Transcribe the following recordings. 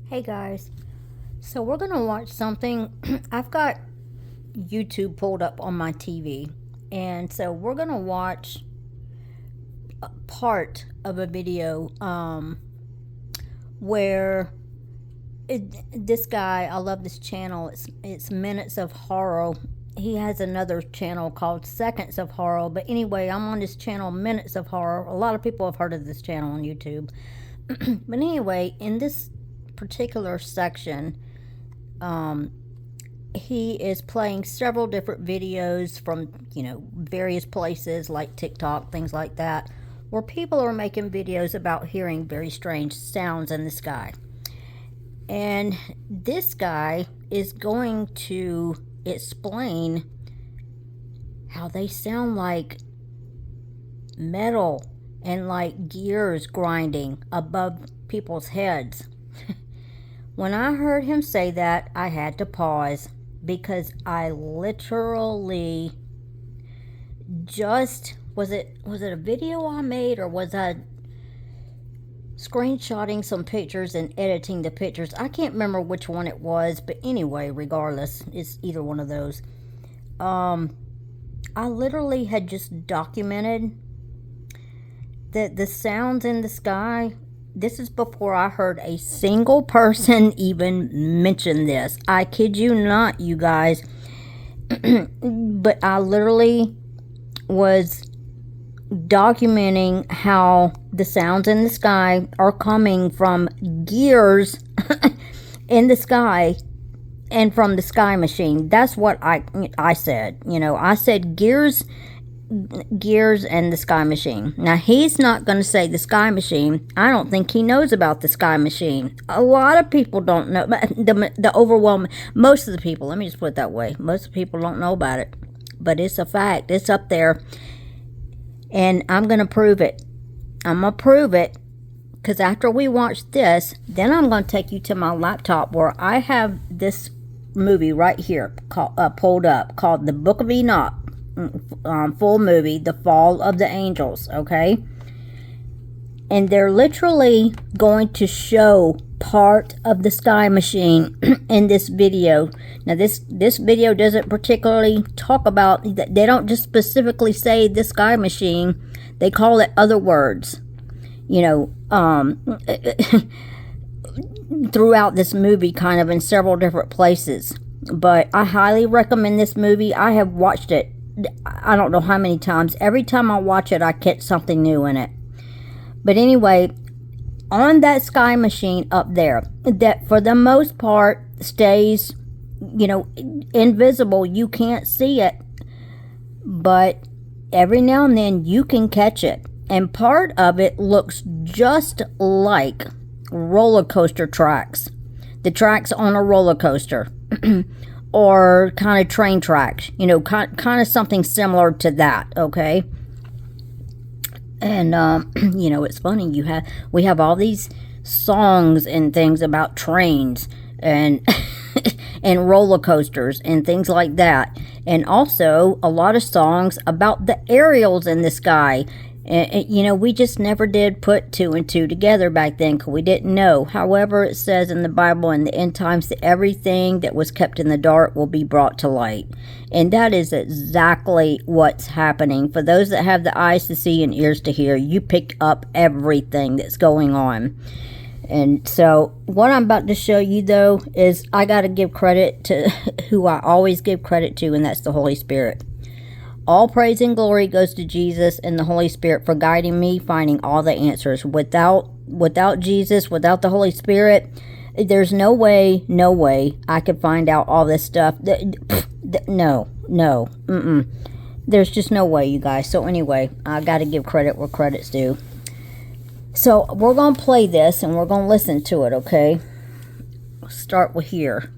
Hey guys, so we're gonna watch something. I've got YouTube pulled up on my TV, and so we're gonna watch a part of a video where this guy. I love this channel. It's Minutes of Horror. He has another channel called Seconds of Horror, but anyway, I'm on this channel Minutes of Horror. A lot of people have heard of this channel on YouTube. But anyway, in this particular section, he is playing several different videos from, various places like TikTok, things like that, where people are making videos about hearing very strange sounds in the sky. And this guy is going to explain how they sound like metal and like gears grinding above people's heads. When I heard him say that, I had to pause because I literally just was it a video I made, or was I screenshotting some pictures and editing the pictures? I can't remember which one it was, but anyway, regardless, it's either one of those. I literally had just documented that the sounds in the sky. This is before I heard a single person even mention this. I kid you not, you guys. But I literally was documenting how the sounds in the sky are coming from gears in the sky and from the sky machine. That's what I said. I said gears and the sky machine. Now, he's not going to say the sky machine. I don't think he knows about the sky machine. A lot of people don't know, but the overwhelming, most of the people, let me just put it that way, most of the people don't know about it, but it's a fact. It's up there, and I'm going to prove it. I'm going to prove it, because after we watch this, then I'm going to take you to my laptop where I have this movie right here pulled up called The Book of Enoch. Full movie, The Fall of the Angels, okay? And they're literally going to show part of the sky machine in this video. Now, this video doesn't particularly talk about, they don't just specifically say the sky machine, they call it other words, throughout this movie, kind of in several different places. But I highly recommend this movie. I have watched it I don't know how many times. Every time I watch it, I catch something new in it. But anyway, on that sky machine up there, that for the most part stays, invisible. You can't see it. But every now and then you can catch it. And part of it looks just like roller coaster tracks. The tracks on a roller coaster. Or kind of train tracks, kind of something similar to that, okay? And it's funny, we have all these songs and things about trains and and roller coasters and things like that, and also a lot of songs about the aerials in the sky. And we just never did put two and two together back then, because we didn't know. However, it says in the Bible in the end times that everything that was kept in the dark will be brought to light. And that is exactly what's happening. For those that have the eyes to see and ears to hear, you pick up everything that's going on. And so what I'm about to show you, though, is I got to give credit to who I always give credit to, and that's the Holy Spirit. All praise and glory goes to Jesus and the Holy Spirit for guiding me, finding all the answers. Without Jesus, without the Holy Spirit, there's no way I could find out all this stuff. No. There's just no way, you guys. So anyway, I got to give credit where credit's due. So we're going to play this and we're going to listen to it, okay? We'll start with here.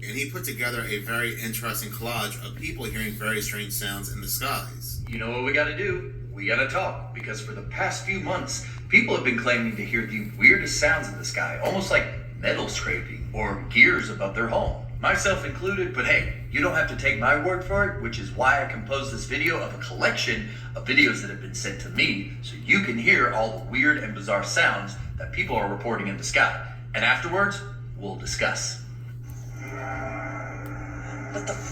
And he put together a very interesting collage of people hearing very strange sounds in the skies. You know what we gotta do? We gotta talk, because for the past few months, people have been claiming to hear the weirdest sounds in the sky, almost like metal scraping or gears above their home. Myself included, but hey, you don't have to take my word for it, which is why I composed this video of a collection of videos that have been sent to me, so you can hear all the weird and bizarre sounds that people are reporting in the sky. And afterwards, we'll discuss.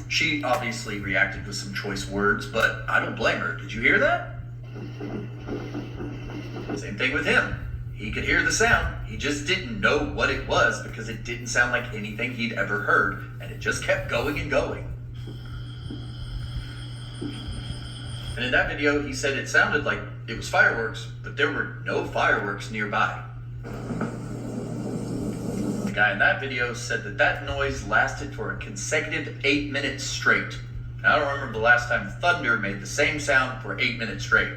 She obviously reacted with some choice words, but I don't blame her. Did you hear that? Same thing with him. He could hear the sound. He just didn't know what it was because it didn't sound like anything he'd ever heard, and it just kept going and going. And in that video, he said it sounded like it was fireworks, but there were no fireworks nearby. The guy in that video said that that noise lasted for a consecutive 8 minutes straight. I don't remember the last time thunder made the same sound for 8 minutes straight.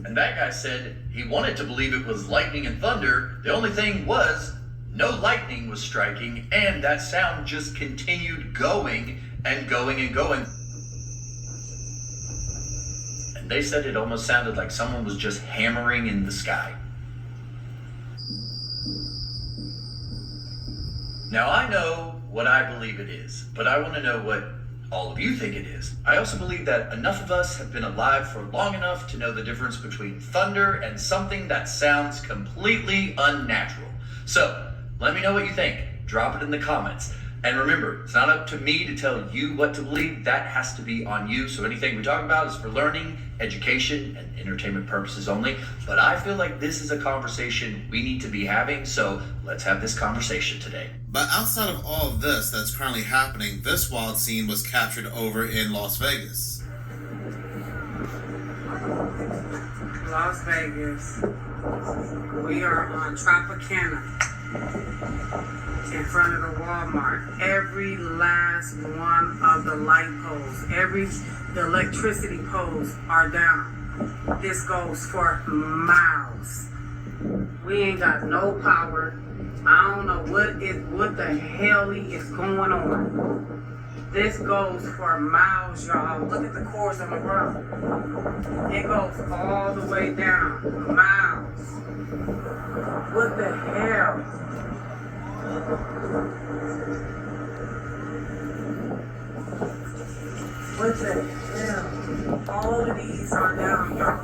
And that guy said he wanted to believe it was lightning and thunder. The only thing was, no lightning was striking, and that sound just continued going and going and going. And they said it almost sounded like someone was just hammering in the sky. Now, I know what I believe it is, but I want to know what all of you think it is. I also believe that enough of us have been alive for long enough to know the difference between thunder and something that sounds completely unnatural. So, let me know what you think. Drop it in the comments. And remember, it's not up to me to tell you what to believe. That has to be on you. So anything we talk about is for learning, education, and entertainment purposes only. But I feel like this is a conversation we need to be having. So let's have this conversation today. But outside of all of this that's currently happening, this wild scene was captured over in Las Vegas. Las Vegas. We are on Tropicana in front of the Walmart. Every last one of the light poles, the electricity poles are down. This goes for miles. We ain't got no power. I don't know what the hell is going on. This goes for miles, y'all. Look at the cords on the ground. It goes all the way down. Miles. What the hell? What the hell? All of these are down, y'all.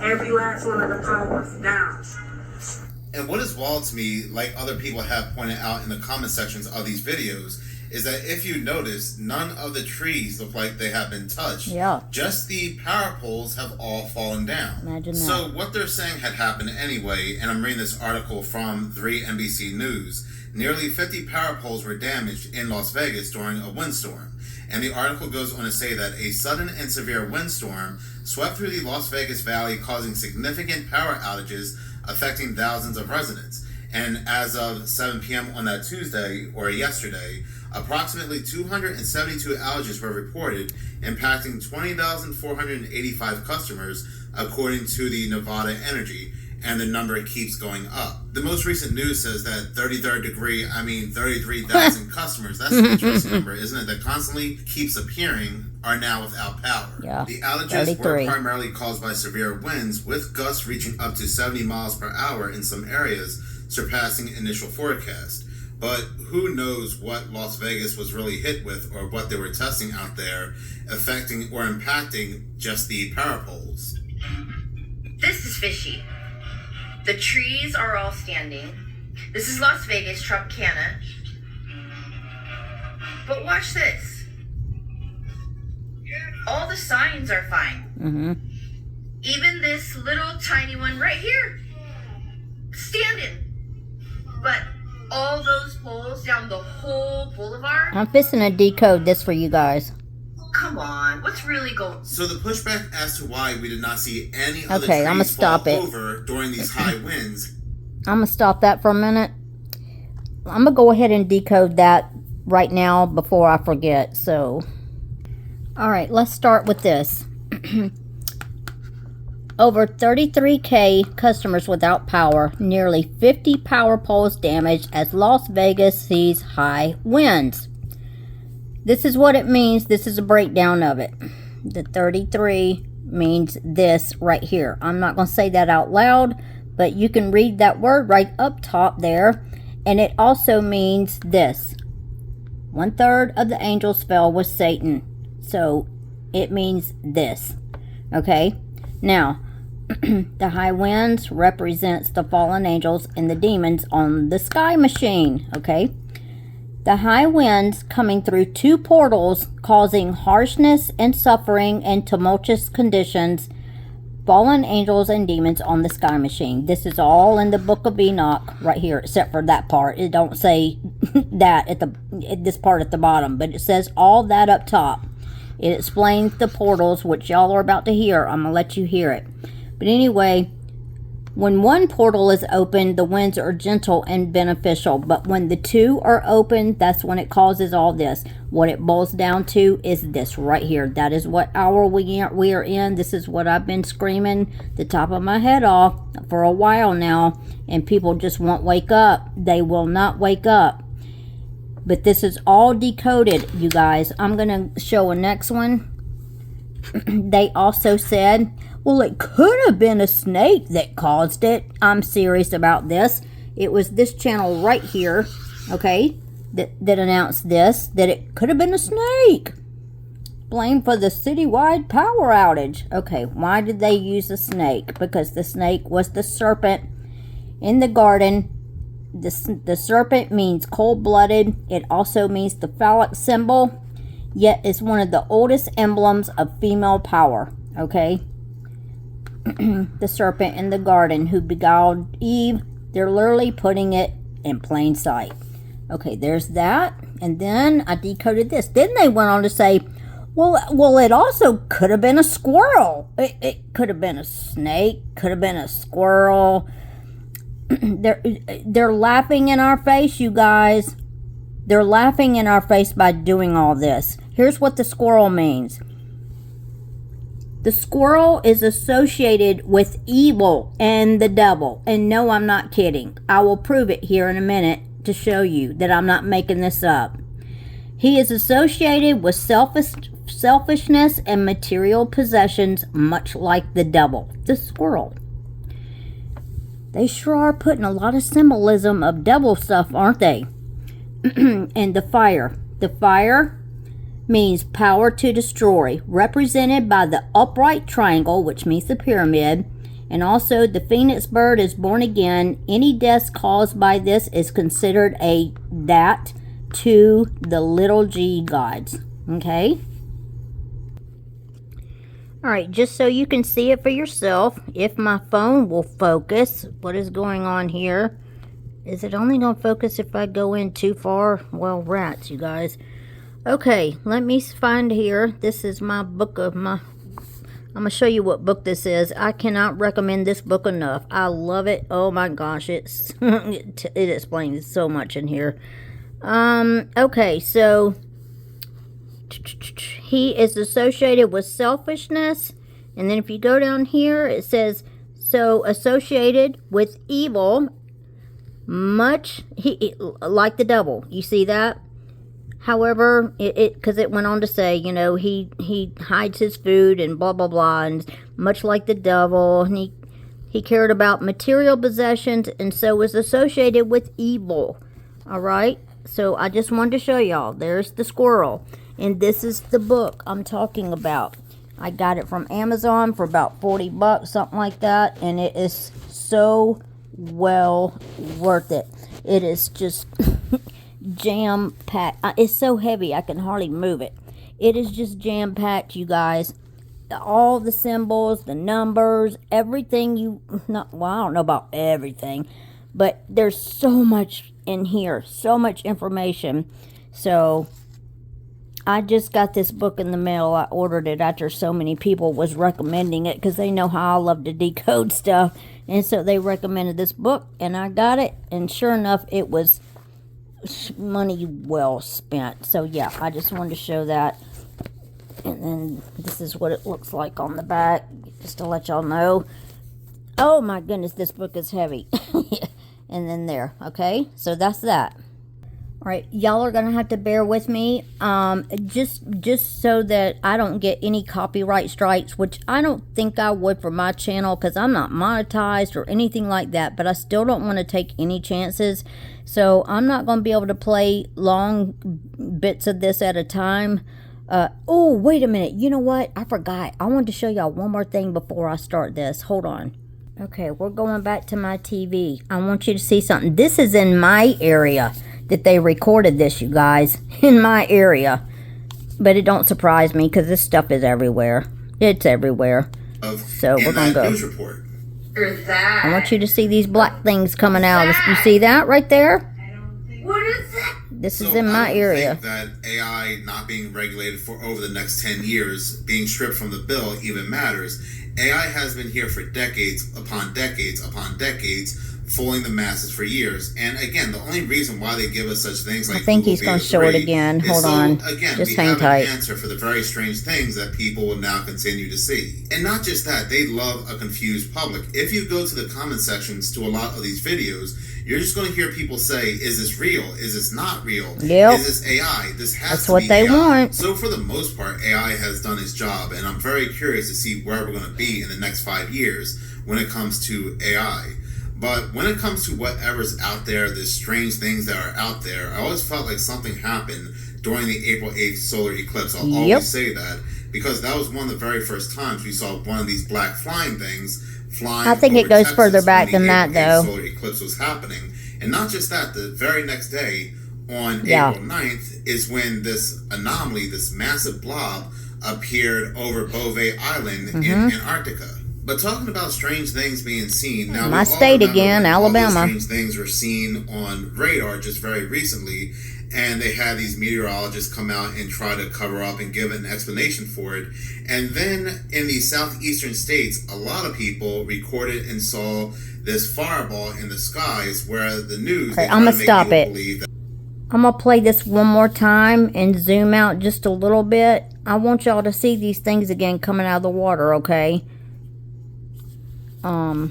Every last one of the powers down. And what is wild to me, like other people have pointed out in the comment sections of these videos, is that if you notice, none of the trees look like they have been touched. Yeah. Just the power poles have all fallen down. Imagine that. So what they're saying had happened anyway, and I'm reading this article from 3 NBC News. Nearly 50 power poles were damaged in Las Vegas during a windstorm. And the article goes on to say that a sudden and severe windstorm swept through the Las Vegas Valley, causing significant power outages affecting thousands of residents. And as of 7 p.m. on that Tuesday, or yesterday, approximately 272 outages were reported, impacting 20,485 customers, according to the Nevada Energy, and the number keeps going up. The most recent news says that 33,000 customers, that's an interesting number, isn't it, that constantly keeps appearing, are now without power. Yeah, The outages 33. were primarily caused by severe winds, with gusts reaching up to 70 miles per hour in some areas, surpassing initial forecast. But who knows what Las Vegas was really hit with, or what they were testing out there, affecting or impacting just the power poles. This is fishy. The trees are all standing. This is Las Vegas, Tropicana. But watch this. All the signs are fine. Mm-hmm. Even this little tiny one right here. Standing. But all those poles down the whole boulevard? I'm fixing to decode this for you guys. Come on, what's really going? So the pushback as to why we did not see any other Okay, I'ma trees stop fall it. over during these high winds. I'm going to stop that for a minute. I'm going to go ahead and decode that right now before I forget. So, all right, let's start with this. Over 33K customers without power, nearly 50 power poles damaged as Las Vegas sees high winds. This is what it means. This is a breakdown of it. The 33 means this right here. I'm not going to say that out loud, but you can read that word right up top there. And it also means this. 1/3 of the angels fell with Satan. So it means this. Okay? Now, The high winds represents the fallen angels and the demons on the sky machine, okay? The high winds coming through 2 portals, causing harshness and suffering and tumultuous conditions, fallen angels and demons on the sky machine. This is all in the book of Enoch right here, except for that part. It don't say that at this part at the bottom, but it says all that up top. It explains the portals, which y'all are about to hear. I'm gonna let you hear it. But anyway, when one portal is open, the winds are gentle and beneficial. But when the 2 are open, that's when it causes all this. What it boils down to is this right here. That is what hour we are in. This is what I've been screaming the top of my head off for a while now. And people just won't wake up. They will not wake up. But this is all decoded, you guys. I'm going to show a next one. They also said, well, it could have been a snake that caused it. I'm serious about this. It was this channel right here, okay, that announced this, that it could have been a snake. Blamed for the citywide power outage. Okay, why did they use a snake? Because the snake was the serpent in the garden. The serpent means cold-blooded. It also means the phallic symbol, yet it's one of the oldest emblems of female power, okay? The serpent in the garden who beguiled Eve. They're literally putting it in plain sight. Okay, there's that. And then I decoded this. Then they went on to say, well, it also could have been a squirrel. It could have been a snake, could have been a squirrel. They're laughing in our face, you guys. They're laughing in our face by doing all this. Here's what the squirrel means. The squirrel is associated with evil and the devil. And no, I'm not kidding. I will prove it here in a minute to show you that I'm not making this up. He is associated with selfishness and material possessions, much like the devil, the squirrel. They sure are putting a lot of symbolism of devil stuff, aren't they? And the fire. The fire means power to destroy, represented by the upright triangle, which means the pyramid, and also the phoenix bird is born again. Any death caused by this is considered that to the little g gods. Okay? Alright, just so you can see it for yourself, if my phone will focus, what is going on here? Is it only going to focus if I go in too far? Well, rats, you guys. Okay, let me find here. This is my book of my... I'm going to show you what book this is. I cannot recommend this book enough. I love it. Oh my gosh, it explains so much in here. Okay, so... He is associated with selfishness. And then if you go down here, it says, so associated with evil, much, like the devil. You see that? However, because it went on to say, you know, he hides his food and blah, blah, blah, and much like the devil, and he cared about material possessions, and so was associated with evil. All right? So I just wanted to show y'all. There's the squirrel. And this is the book I'm talking about. I got it from Amazon for about 40 bucks, something like that. And it is so well worth it. It is just jam-packed. It's so heavy I can hardly move it. It is just jam-packed, you guys. All the symbols, the numbers, everything well, I don't know about everything. But there's so much in here. So much information. So... I just got this book in the mail. I ordered it after so many people was recommending it because they know how I love to decode stuff. And so they recommended this book and I got it. And sure enough, it was money well spent. So yeah, I just wanted to show that. And then this is what it looks like on the back, just to let y'all know. Oh my goodness, this book is heavy. And then there, okay? So that's that. All right, y'all are going to have to bear with me, just so that I don't get any copyright strikes, which I don't think I would for my channel because I'm not monetized or anything like that, but I still don't want to take any chances. So I'm not going to be able to play long bits of this at a time. Oh, wait a minute. You know what? I forgot. I wanted to show y'all one more thing before I start this. Hold on. Okay, we're going back to my TV. I want you to see something. This is in my area that they recorded this, you guys. In my area. But it don't surprise me because this stuff is everywhere. It's everywhere. So we're going to go. News report. I want you to see these black things coming out. You see that right there? What is that? This is in my area. I don't think that AI not being regulated for over the next 10 years, being stripped from the bill, even matters. AI has been here for decades upon decades upon decades, fooling the masses for years. And again, the only reason why they give us such things like I think Google he's going to Video show it 3 again. is Hold so, on. Again, Just we hang have tight. an answer for the very strange things that people will now continue to see. And not just that, they love a confused public. If you go to the comment sections to a lot of these videos, you're just going to hear people say, is this real? Is this not real? Yep. Is this AI? This has That's to what be they AI. want. So for the most part, AI has done its job, and I'm very curious to see where we're going to be in the next 5 years when it comes to AI. But when it comes to whatever's out there, the strange things that are out there, I always felt like something happened during the April 8th solar eclipse. I'll always say that, because that was one of the very first times we saw one of these black flying things flying. I think it over goes Texas further back when the than that, April 8th though. solar eclipse was happening. And not just that, the very next day, on Yeah. April 9th, is when this anomaly, this massive blob, appeared over Bouvet Island in Antarctica. But talking about strange things being seen, now My we all state remember again, when all those Alabama. strange things were seen on radar just very recently, and they had these meteorologists come out and try to cover up and give an explanation for it. And then in the southeastern states, a lot of people recorded and saw this fireball in the skies, where the news, Okay, they try I'ma to make stop people it. believe that I'm going to play this one more time and zoom out just a little bit. I want y'all to see these things again coming out of the water, okay? well,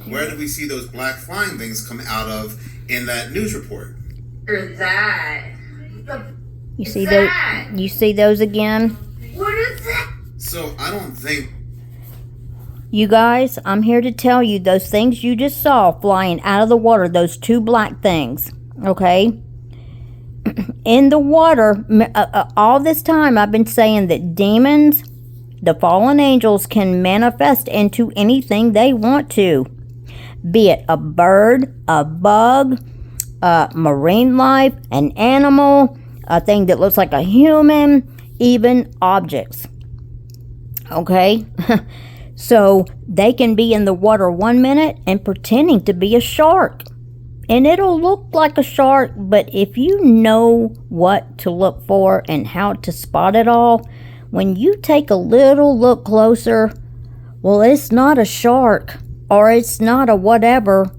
where did we see those black flying things come out of in that news report? Or that? You see those? You see those again? What is that? So I don't think You guys, I'm here to tell you those things you just saw flying out of the water, those two black things, okay? In the water, all this time I've been saying that demons, the fallen angels, can manifest into anything they want to. Be it a bird, a bug, marine life, an animal, a thing that looks like a human, even objects. Okay? So they can be in the water 1 minute and pretending to be a shark. And it'll look like a shark, but if you know what to look for and how to spot it all, when you take a little look closer, well, it's not a shark or it's not a whatever.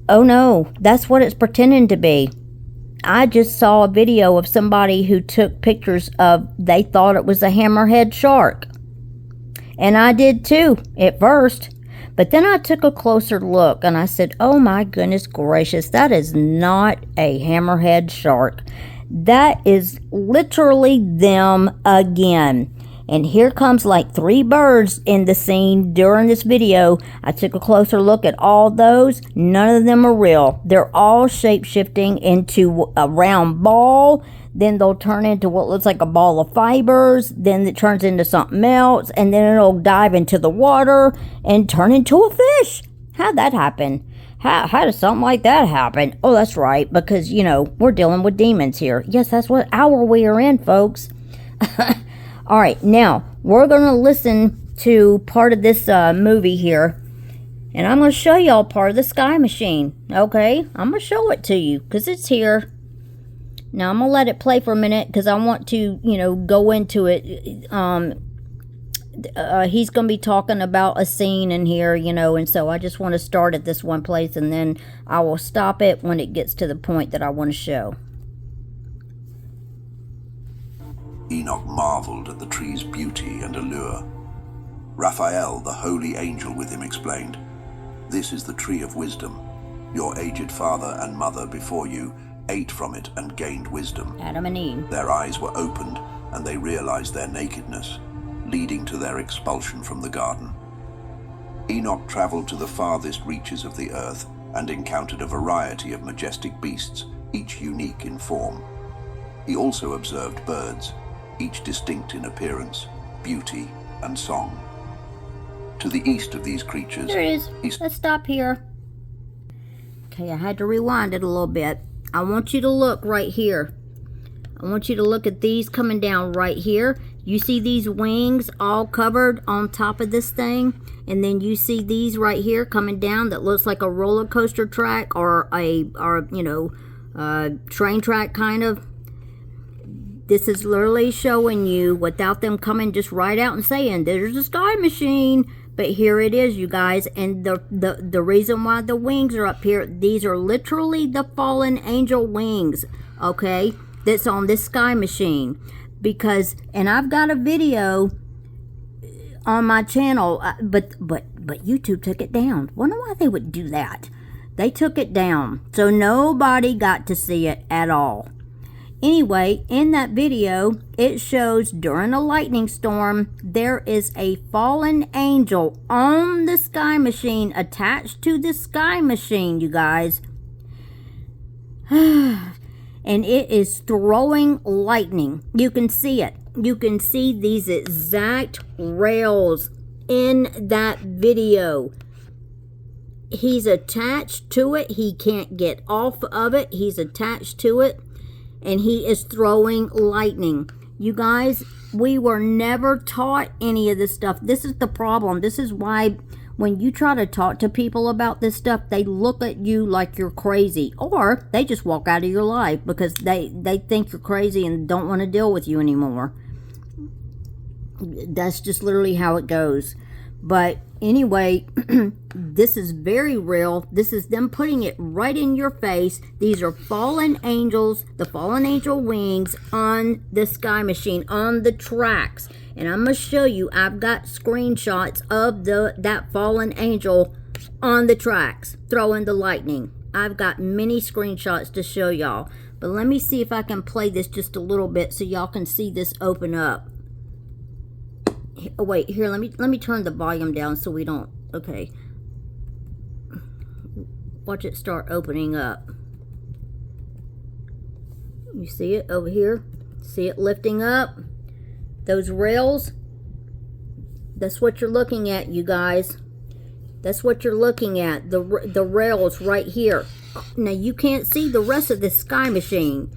Oh no, that's what it's pretending to be. I just saw a video of somebody who took pictures of, they thought it was a hammerhead shark. And I did too, at first. But then I took a closer look and I said, oh my goodness gracious, that is not a hammerhead shark. That is literally them again. And here comes like 3 birds in the scene during this video. I took a closer look at all those. None of them are real. They're all shape-shifting into a round ball. Then they'll turn into what looks like a ball of fibers. Then it turns into something else. And then it'll dive into the water and turn into a fish. How'd that happen? How does something like that happen? Oh, that's right. Because, you know, we're dealing with demons here. Yes, that's what hour we are in, folks. All right, now we're going to listen to part of this movie here. And I'm going to show y'all part of the Sky Machine. Okay? I'm going to show it to you because it's here. Now, I'm going to let it play for a minute because I want to, you know, go into it. He's going to be talking about a scene in here, you know, and so I just want to start at this one place and then I will stop it when it gets to the point that I want to show. Enoch marveled at the tree's beauty and allure. Raphael, the holy angel with him, explained, "This is the tree of wisdom. Your aged father and mother before you ate from it and gained wisdom. Adam and Eve. Their eyes were opened and they realized their nakedness, leading to their expulsion from the garden." Enoch traveled to the farthest reaches of the earth and encountered a variety of majestic beasts, each unique in form. He also observed birds, each distinct in appearance, beauty, and song. To the east of these creatures, There it is. Let's stop here. Okay, I had to rewind it a little bit. I want you to look right here. I want you to look at these coming down right here. You see these wings all covered on top of this thing? And then you see these right here coming down that looks like a roller coaster track or train track kind of. This is literally showing you without them coming just right out and saying, there's a sky machine. But here it is, you guys. And the reason why the wings are up here, these are literally the fallen angel wings, okay? That's on this sky machine. Because, and I've got a video on my channel, but YouTube took it down. Wonder why they would do that. They took it down. So nobody got to see it at all. Anyway, in that video, it shows during a lightning storm, there is a fallen angel on the sky machine, attached to the sky machine, you guys. And it is throwing lightning. You can see it. You can see these exact rails in that video. He's attached to it. He can't get off of it. He's attached to it. And he is throwing lightning. You guys, we were never taught any of this stuff. This is the problem. This is why when you try to talk to people about this stuff, they look at you like you're crazy. Or they just walk out of your life because they think you're crazy and don't want to deal with you anymore. That's just literally how it goes. But anyway, this is very real. This is them putting it right in your face. These are fallen angels, the fallen angel wings on the sky machine, on the tracks. And I'm going to show you, I've got screenshots of that fallen angel on the tracks, throwing the lightning. I've got many screenshots to show y'all. But let me see if I can play this just a little bit so y'all can see this open up. Oh, wait, here, let me turn the volume down so we don't, okay. Watch it start opening up. You see it over here? See it lifting up? Those rails? That's what you're looking at, you guys. That's what you're looking at, the rails right here. Now, you can't see the rest of the sky machine,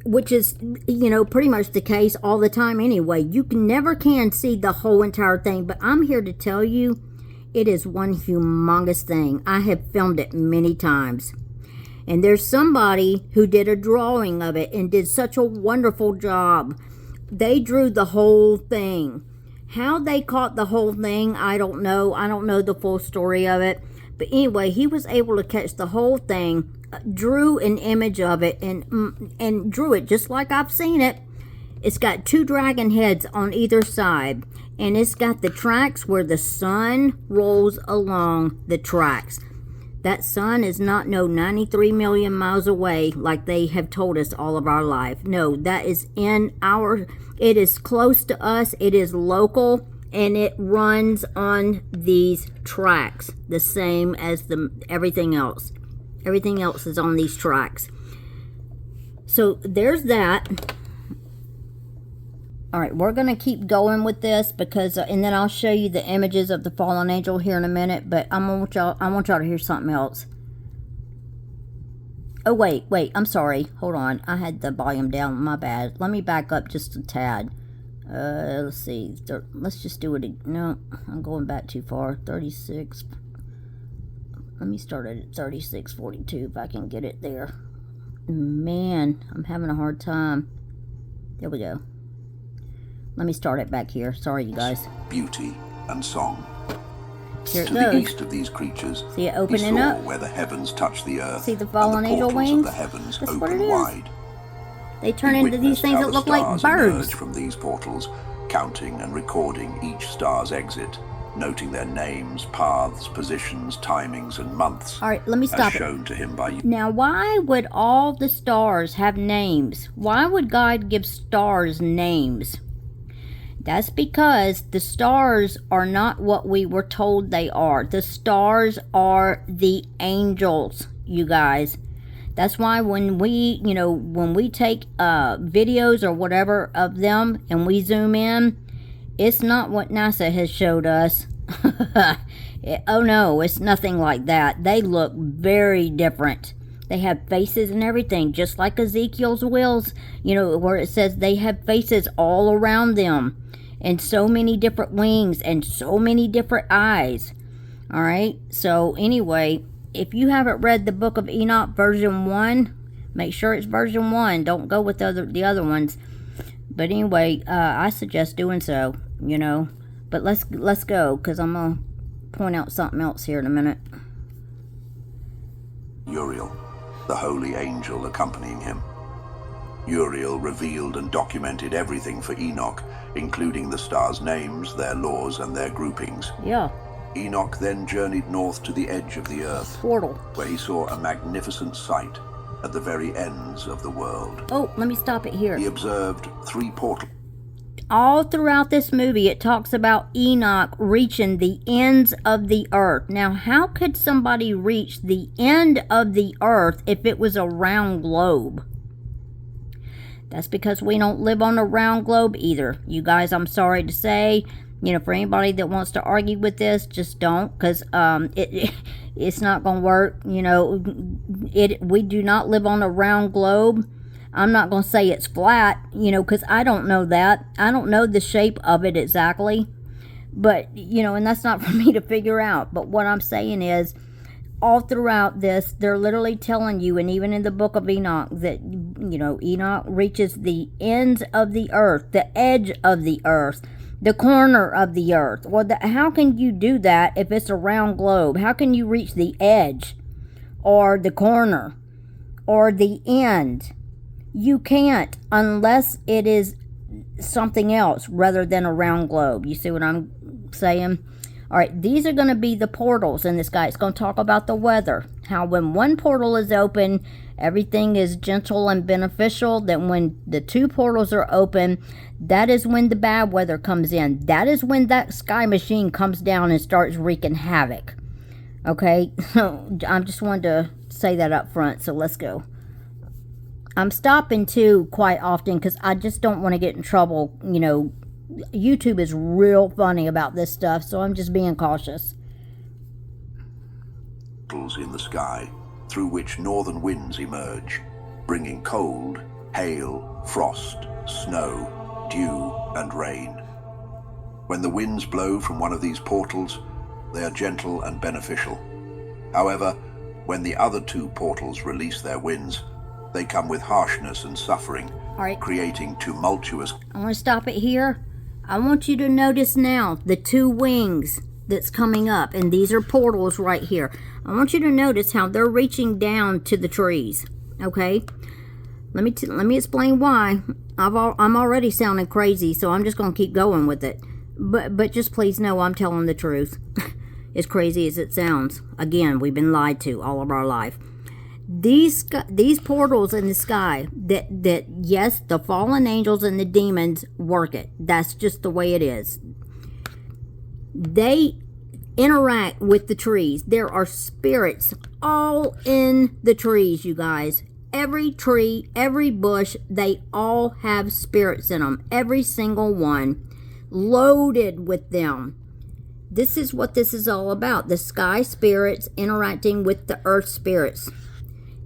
which is, pretty much the case all the time anyway. You never can see the whole entire thing, but I'm here to tell you, it is one humongous thing. I have filmed it many times. And there's somebody who did a drawing of it and did such a wonderful job. They drew the whole thing. How they caught the whole thing, I don't know. I don't know the full story of it. But anyway, he was able to catch the whole thing, drew an image of it, and drew it just like I've seen it. It's got 2 dragon heads on either side, and it's got the tracks where the sun rolls along the tracks. That sun is not 93 million miles away like they have told us all of our life. No, that is it is close to us, it is local, and it runs on these tracks the same as everything else. Everything else is on these tracks. So there's that. All right, we're going to keep going with this because, and then I'll show you the images of the fallen angel here in a minute. But I want y'all to hear something else. Oh wait, I'm sorry. Hold on, I had the volume down. My bad. Let me back up just a tad. Let's see. Let's just do it. No, I'm going back too far. 36. Let me start at 36:42 if I can get it there. Man, I'm having a hard time. There we go. Let me start it back here. Sorry, you guys. Beauty and song. Here it to goes. The east of these creatures, see it opening up? Where the heavens touch the earth. See the fallen and the angel portals wings? Of the heavens That's open what it is. wide. They turn into these things that look like birds. From these portals, counting and recording each star's exit, noting their names, paths, positions, timings, and months. All right, let me stop as shown to him by you. Now, why would all the stars have names? Why would God give stars names? That's because the stars are not what we were told they are. The stars are the angels, you guys. That's why when we take videos or whatever of them and we zoom in, it's not what NASA has showed us. Oh no, it's nothing like that. They look very different. They have faces and everything, just like Ezekiel's wheels, where it says they have faces all around them, and so many different wings and so many different eyes. All right, so anyway, if you haven't read the book of Enoch version 1, make sure it's version 1. Don't go with the other ones. But anyway, I suggest doing so, But let's go, because I'm going to point out something else here in a minute. Uriel, the holy angel accompanying him. Uriel revealed and documented everything for Enoch, including the stars' names, their laws, and their groupings. Yeah. Enoch then journeyed north to the edge of the earth, portal, where he saw a magnificent sight at the very ends of the world. Oh, let me stop it here. He observed 3 portals. All throughout this movie, it talks about Enoch reaching the ends of the earth. Now, how could somebody reach the end of the earth if it was a round globe? That's because we don't live on a round globe either. You guys, I'm sorry to say, for anybody that wants to argue with this, just don't, because it's not going to work. We do not live on a round globe. I'm not going to say it's flat, because I don't know that. I don't know the shape of it exactly. But, and that's not for me to figure out. But what I'm saying is, all throughout this, they're literally telling you, and even in the book of Enoch, that, Enoch reaches the ends of the earth, the edge of the earth, the corner of the earth. Well, how can you do that if it's a round globe? How can you reach the edge or the corner or the end? You can't unless it is something else rather than a round globe. You see what I'm saying? All right, these are going to be the portals in the sky. It's going to talk about the weather. How when one portal is open, everything is gentle and beneficial. Then when the 2 portals are open, that is when the bad weather comes in. That is when that sky machine comes down and starts wreaking havoc. Okay, so I just wanted to say that up front, so let's go. I'm stopping too quite often because I just don't want to get in trouble. YouTube is real funny about this stuff, so I'm just being cautious. In the sky, through which northern winds emerge, bringing cold, hail, frost, snow, dew, and rain. When the winds blow from one of these portals, they are gentle and beneficial. However, when the other 2 portals release their winds, they come with harshness and suffering, all right, creating tumultuous... I want to stop it here. I want you to notice now the 2 wings that's coming up, and these are portals right here. I want you to notice how they're reaching down to the trees. Okay, let me explain why. I'm already sounding crazy, so I'm just going to keep going with it. But just please know I'm telling the truth. As crazy as it sounds. Again, we've been lied to all of our life. These portals in the sky, that yes, the fallen angels and the demons work it. That's just the way it is. They interact with the trees. There are spirits all in the trees, you guys. Every tree, every bush, they all have spirits in them. Every single one. Loaded with them. This is what this is all about. The sky spirits interacting with the earth spirits.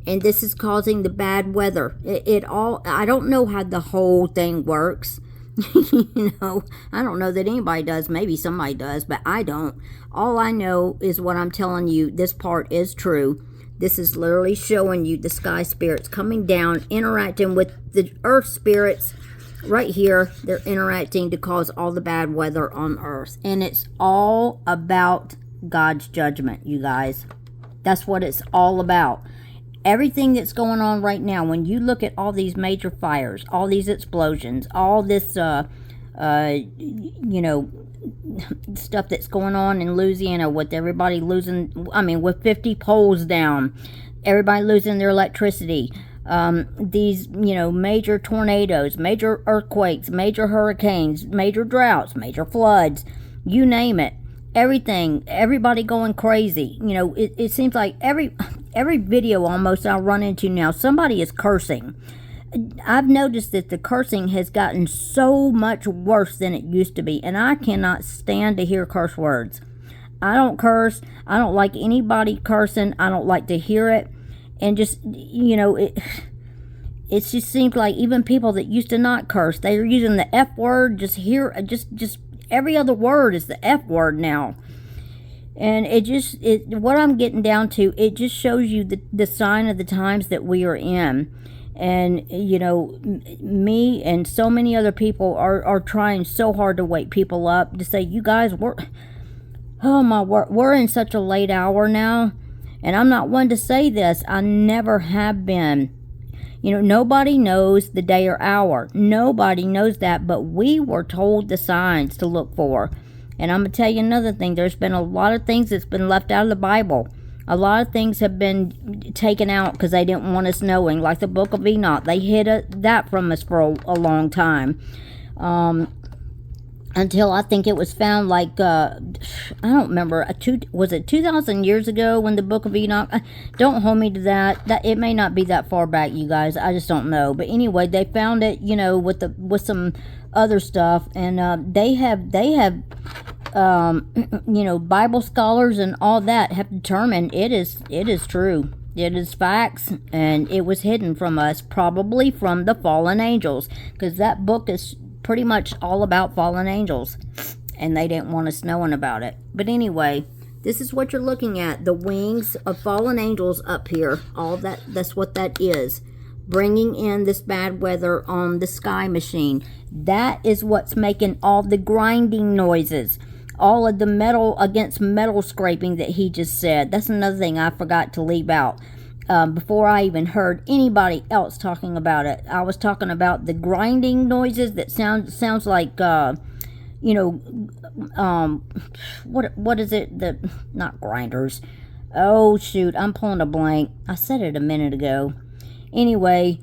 And this is causing the bad weather. I don't know how the whole thing works. I don't know that anybody does. Maybe somebody does, but I don't. All I know is what I'm telling you. This part is true. This is literally showing you the sky spirits coming down, interacting with the earth spirits. Right here, they're interacting to cause all the bad weather on earth. And it's all about God's judgment, you guys. That's what it's all about. Everything that's going on right now, when you look at all these major fires, all these explosions, all this, stuff that's going on in Louisiana with everybody losing, with 50 poles down, everybody losing their electricity, these, major tornadoes, major earthquakes, major hurricanes, major droughts, major floods, you name it. everybody going crazy. You know, it seems like every video almost I run into now, somebody is cursing. I've noticed that the cursing has gotten so much worse than it used to be, and I cannot stand to hear curse words. I don't curse. I don't like anybody cursing. I don't like to hear it. And just, you know, it just seems like even people that used to not curse, they are using the F word. Just every other word is the F word now. And what I'm getting down to, it just shows you the sign of the times that we are in. And, you know, me and so many other people are trying so hard to wake people up to say, you guys, we're in such a late hour now. And I'm not one to say this. I never have been. You know, nobody knows the day or hour. Nobody knows that, but we were told the signs to look for. And I'm going to tell you another thing. There's been a lot of things that's been left out of the Bible. A lot of things have been taken out because they didn't want us knowing, like the book of Enoch. They hid that from us for a long time. Until I think it was found, like, I don't remember, was it 2,000 years ago when the book of Enoch? Don't hold me to that. It may not be that far back, you guys. I just don't know. But anyway, they found it, you know, with some other stuff. And they have you know, Bible scholars and all that have determined it is true. It is facts, and it was hidden from us, probably from the fallen angels, because that book is pretty much all about fallen angels, and they didn't want us knowing about it. But anyway, this is what you're looking at, the wings of fallen angels up here. All that's what that is, bringing in this bad weather on the sky machine. That is what's making all the grinding noises, all of the metal against metal scraping that he just said. That's another thing I forgot to leave out. Before I even heard anybody else talking about it, I was talking about the grinding noises that sounds like, you know, what is it? Not grinders. Oh shoot, I'm pulling a blank. I said it a minute ago. Anyway,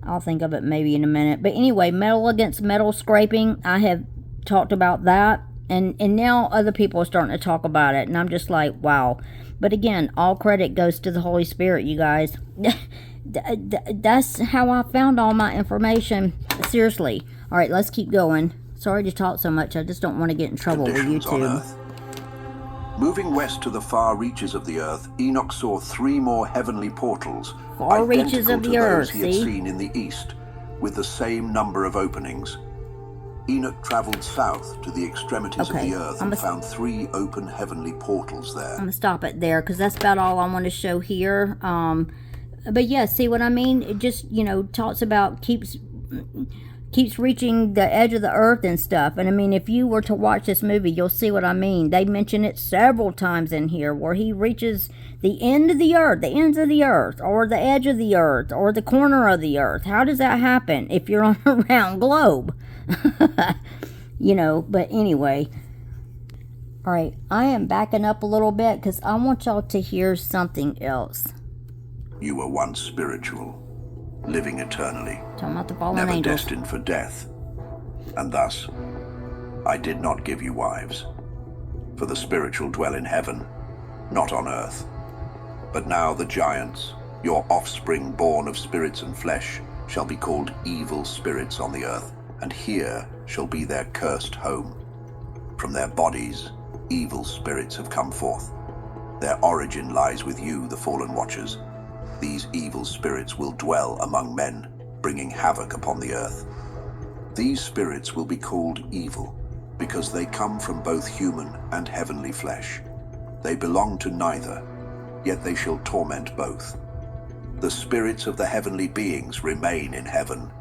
I'll think of it maybe in a minute. But anyway, metal against metal scraping. I have talked about that, and now other people are starting to talk about it, and I'm just like, wow. But again, all credit goes to the Holy Spirit, you guys. That's how I found all my information. Seriously. All right, let's keep going. Sorry to talk so much. I just don't want to get in trouble with YouTube. Moving west to the far reaches of the earth, Enoch saw 3 more heavenly portals, far reaches of the earth, he had seen in the east, with the same number of openings. Enoch traveled south to the extremities of the earth and found 3 open heavenly portals there. I'm going to stop it there because that's about all I want to show here. But yeah, see what I mean? It just, you know, talks about keeps reaching the edge of the earth and stuff. And I mean, if you were to watch this movie, you'll see what I mean. They mention it several times in here where he reaches the end of the earth, the ends of the earth, or the edge of the earth, or the corner of the earth. How does that happen if you're on a round globe? You know, but anyway. All right, I am backing up a little bit because I want y'all to hear something else. You were once spiritual, living eternally, talking about the fallen never angels, destined for death. And thus, I did not give you wives, for the spiritual dwell in heaven, not on earth. But now the giants, your offspring born of spirits and flesh, shall be called evil spirits on the earth, and here shall be their cursed home. From their bodies, evil spirits have come forth. Their origin lies with you, the fallen watchers. These evil spirits will dwell among men, bringing havoc upon the earth. These spirits will be called evil, because they come from both human and heavenly flesh. They belong to neither, yet they shall torment both. The spirits of the heavenly beings remain in heaven,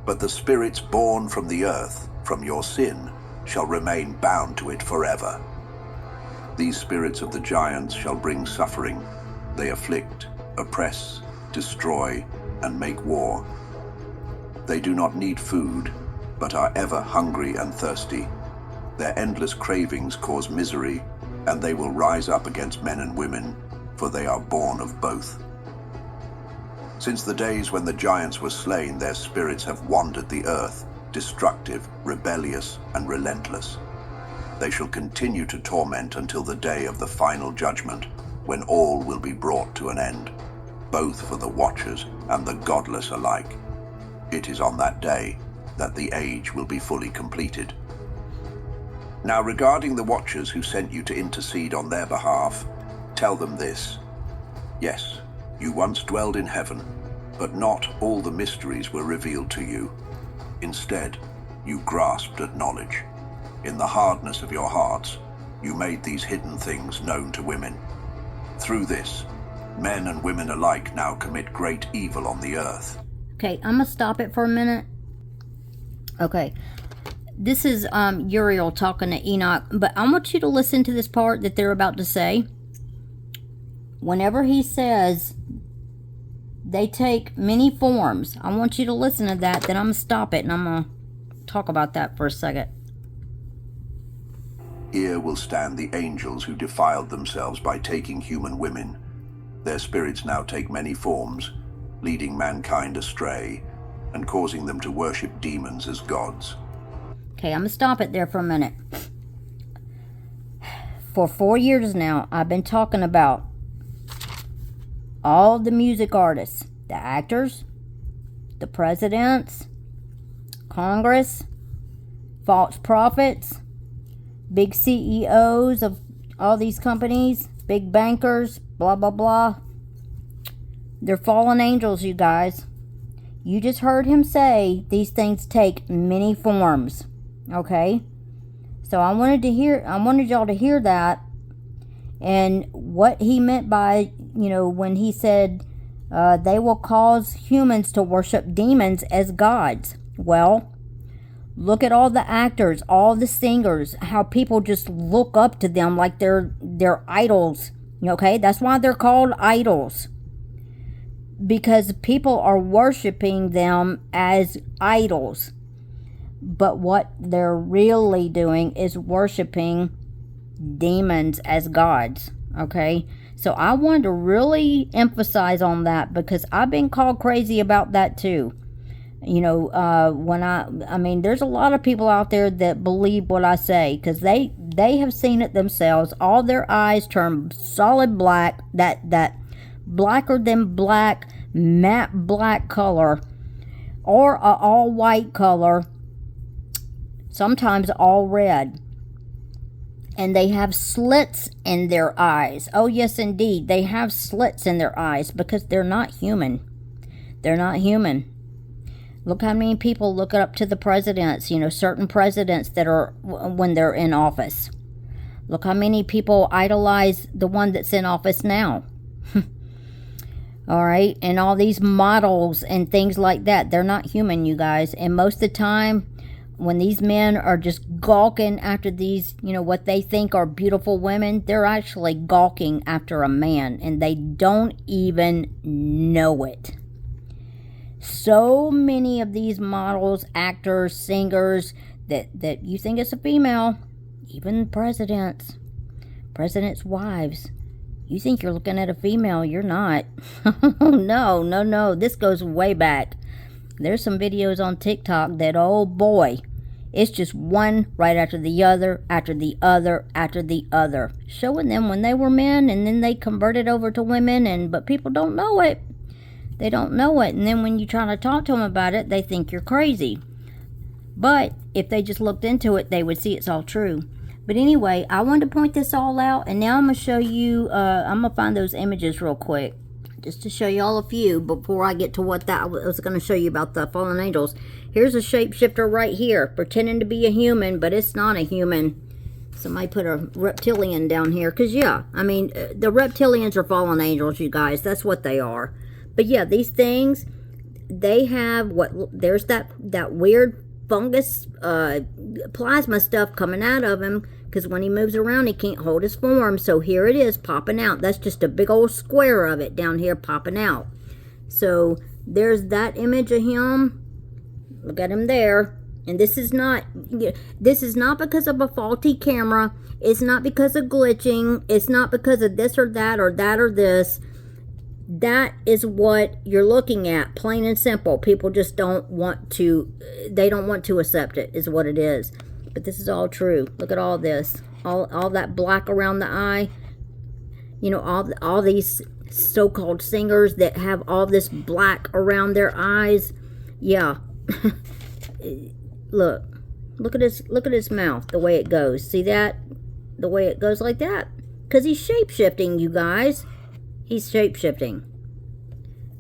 but the spirits born from the earth, from your sin, shall remain bound to it forever. These spirits of the giants shall bring suffering. They afflict, oppress, destroy, and make war. They do not need food, but are ever hungry and thirsty. Their endless cravings cause misery, and they will rise up against men and women, for they are born of both. Since the days when the giants were slain, their spirits have wandered the earth, destructive, rebellious, and relentless. They shall continue to torment until the day of the final judgment, when all will be brought to an end, both for the watchers and the godless alike. It is on that day that the age will be fully completed. Now, regarding the watchers who sent you to intercede on their behalf, tell them this. Yes, you once dwelled in heaven, but not all the mysteries were revealed to you. Instead, you grasped at knowledge. In the hardness of your hearts, you made these hidden things known to women. Through this, men and women alike now commit great evil on the earth. Okay, I'm going to stop it for a minute. Okay, this is Uriel talking to Enoch, but I want you to listen to this part that they're about to say. Whenever he says they take many forms, I want you to listen to that, then I'm going to stop it and I'm going to talk about that for a second. Here will stand the angels who defiled themselves by taking human women. Their spirits now take many forms, leading mankind astray and causing them to worship demons as gods. Okay, I'm going to stop it there for a minute. For 4 years now, I've been talking about all the music artists, the actors, the presidents, Congress, false prophets, big CEOs of all these companies, big bankers, blah, blah, blah. They're fallen angels, you guys. You just heard him say these things take many forms. Okay? So I wanted y'all to hear that, and what he meant by, when he said they will cause humans to worship demons as gods. Well, look at all the actors, all the singers, how people just look up to them like they're idols. Okay? That's why they're called idols. Because people are worshiping them as idols. But what they're really doing is worshiping demons as gods. Okay? So I wanted to really emphasize on that, because I've been called crazy about that too. There's a lot of people out there that believe what I say, because they have seen it themselves. All their eyes turn solid black, that blacker than black, matte black color, or a all white color, sometimes all red. And they have slits in their eyes. Oh yes, indeed, they have slits in their eyes, because they're not human. They're not human. Look how many people look up to the presidents, certain presidents that are, when they're in office. Look how many people idolize the one that's in office now. All right, and all these models and things like that, they're not human, you guys. And most of the time, when these men are just gawking after these, what they think are beautiful women, they're actually gawking after a man, and they don't even know it. So many of these models, actors, singers, that you think is a female, even presidents' wives, you think you're looking at a female, you're not. No. This goes way back. There's some videos on TikTok that, oh boy, it's just one right after the other, after the other, after the other. Showing them when they were men, and then they converted over to women, but people don't know it. They don't know it. And then when you try to talk to them about it, they think you're crazy. But if they just looked into it, they would see it's all true. But anyway, I wanted to point this all out, and now I'm going to show you, I'm going to find those images real quick, just to show you all a few before I get to what that I was going to show you about the fallen angels. Here's a shapeshifter right here, pretending to be a human, but it's not a human. Somebody put a reptilian down here, because the reptilians are fallen angels, you guys. That's what they are. But yeah, these things, they have there's that weird fungus plasma stuff coming out of him, because when he moves around he can't hold his form. So here it is popping out. That's just a big old square of it down here popping out. So there's that image of him. Look at him there. And this is not because of a faulty camera. It's not because of glitching. It's not because of this or that or that or this. That is what you're looking at, plain and simple. People just don't want to accept it, is what it is. But this is all true. Look at all this. All that black around the eye. You know, all these so-called singers that have all this black around their eyes. Yeah. Look at his mouth, the way it goes. See that? The way it goes like that. Because he's shape-shifting, you guys. He's shape-shifting.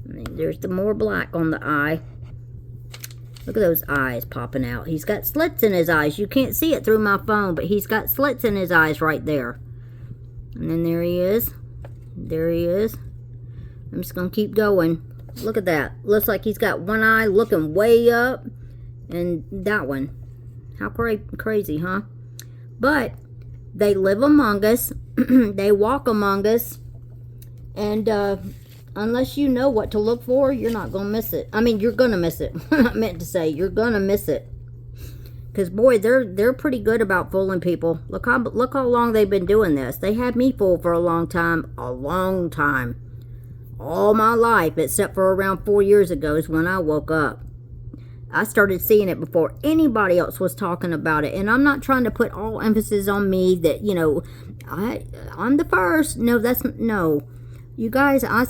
There's the more black on the eye. Look at those eyes popping out. He's got slits in his eyes. You can't see it through my phone, but he's got slits in his eyes right there. And then there he is. There he is. I'm just going to keep going. Look at that. Looks like he's got one eye looking way up. And that one. How crazy, huh? But they live among us. They walk among us. And unless you know what to look for, you're not going to miss it. I mean, you're going to miss it. I meant to say, you're going to miss it. Because, boy, they're pretty good about fooling people. Look how long they've been doing this. They had me fooled for a long time. A long time. All my life, except for around 4 years ago is when I woke up. I started seeing it before anybody else was talking about it. And I'm not trying to put all emphasis on me that, you know, I'm the first. No, no. You guys, I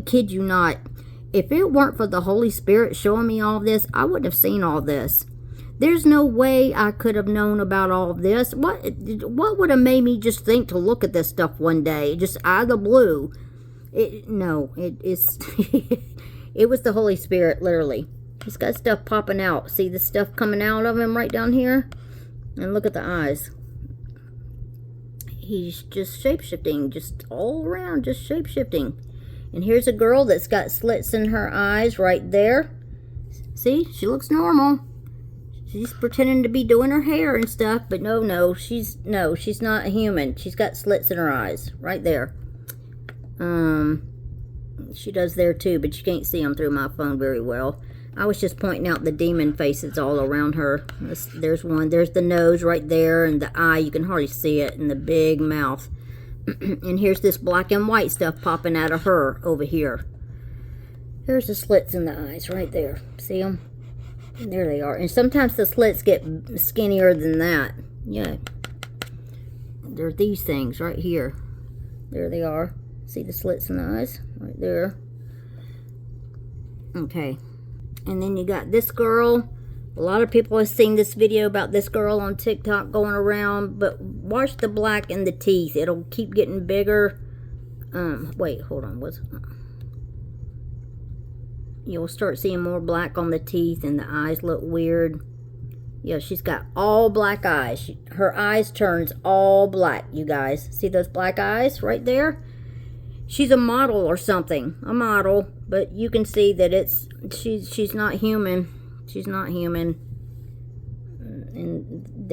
kid you not. If it weren't for the Holy Spirit showing me all this, I wouldn't have seen all this. There's no way I could have known about all this. What would have made me just think to look at this stuff one day, just out of the blue? It was the Holy Spirit, literally. He's got stuff popping out. See the stuff coming out of him right down here? And look at the eyes. He's just shape-shifting, just all around, just shape-shifting. And here's a girl that's got slits in her eyes right there. See, she looks normal. She's pretending to be doing her hair and stuff, but no, she's not a human. She's got slits in her eyes right there. She does there too, but you can't see them through my phone very well. I was just pointing out the demon faces all around her. There's one. There's the nose right there, and the eye. You can hardly see it, and the big mouth. And here's this black and white stuff popping out of her over here. There's the slits in the eyes right there. See them? And there they are. And sometimes the slits get skinnier than that. Yeah. There's these things right here. There they are. See the slits in the eyes? Right there. Okay. And then you got this girl. A lot of people have seen this video about this girl on TikTok going around. But watch the black in the teeth. It'll keep getting bigger. Wait, hold on. You'll start seeing more black on the teeth. And the eyes look weird. Yeah, she's got all black eyes. Her eyes turns all black, you guys. See those black eyes right there? She's a model or something. A model. But you can see that she's not human. She's not human. And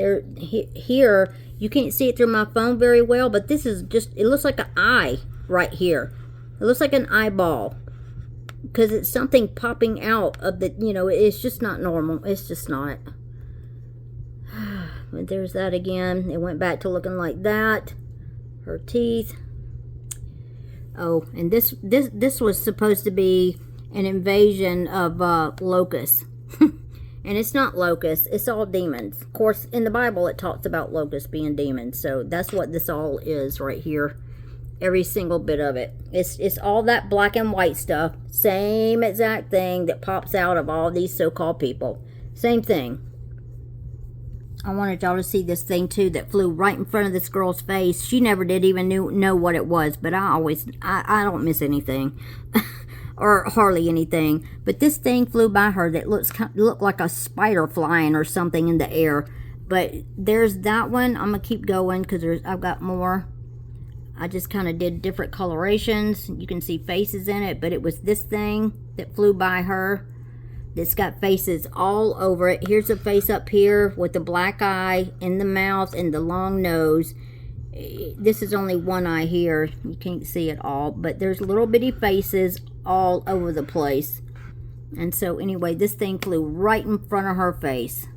here, you can't see it through my phone very well, but this is just, it looks like an eye right here. It looks like an eyeball. Because it's something popping out of the, it's just not normal. It's just not. But there's that again. It went back to looking like that. Her teeth. Oh, and this was supposed to be an invasion of locusts. And it's not locusts. It's all demons. Of course, in the Bible, it talks about locusts being demons. So that's what this all is right here. Every single bit of it. It's all that black and white stuff. Same exact thing that pops out of all these so-called people. Same thing. I wanted y'all to see this thing too that flew right in front of this girl's face. She never did even know what it was, but I don't miss anything. Or hardly anything. But this thing flew by her that looked like a spider flying or something in the air. But there's that one. I'm going to keep going because I've got more. I just kind of did different colorations. You can see faces in it, but it was this thing that flew by her. It's got faces all over it. Here's a face up here with the black eye in the mouth and the long nose. This is only one eye here. You can't see it all, but there's little bitty faces all over the place. And so anyway, this thing flew right in front of her face.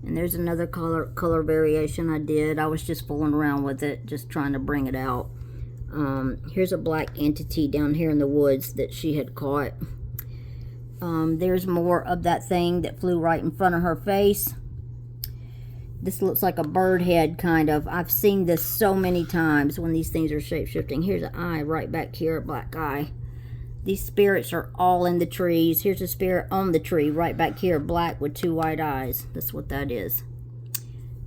And there's another color variation I did. I was just fooling around with it, just trying to bring it out. Here's a black entity down here in the woods that she had caught. There's more of that thing that flew right in front of her face. This looks like a bird head, kind of. I've seen this so many times when these things are shape-shifting. Here's an eye right back here, a black eye. These spirits are all in the trees. Here's a spirit on the tree right back here, black with 2 white eyes. That's what that is.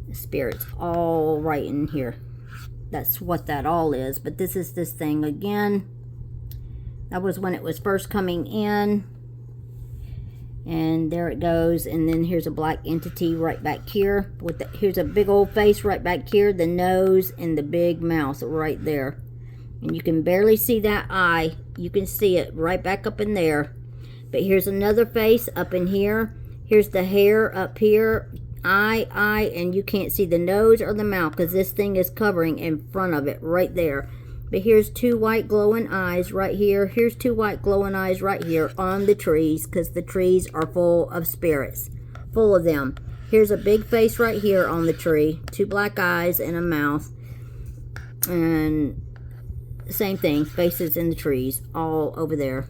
The spirit's all right in here. That's what that all is. But this is this thing again. That was when it was first coming in. And there it goes. And then here's a black entity right back here. Here's a big old face right back here. The nose and the big mouth right there. And you can barely see that eye. You can see it right back up in there. But here's another face up in here. Here's the hair up here. Eye, and you can't see the nose or the mouth because this thing is covering in front of it right there. But here's 2 white glowing eyes right here. Here's 2 white glowing eyes right here on the trees because the trees are full of spirits. Full of them. Here's a big face right here on the tree. 2 black eyes and a mouth. And same thing. Faces in the trees. All over there.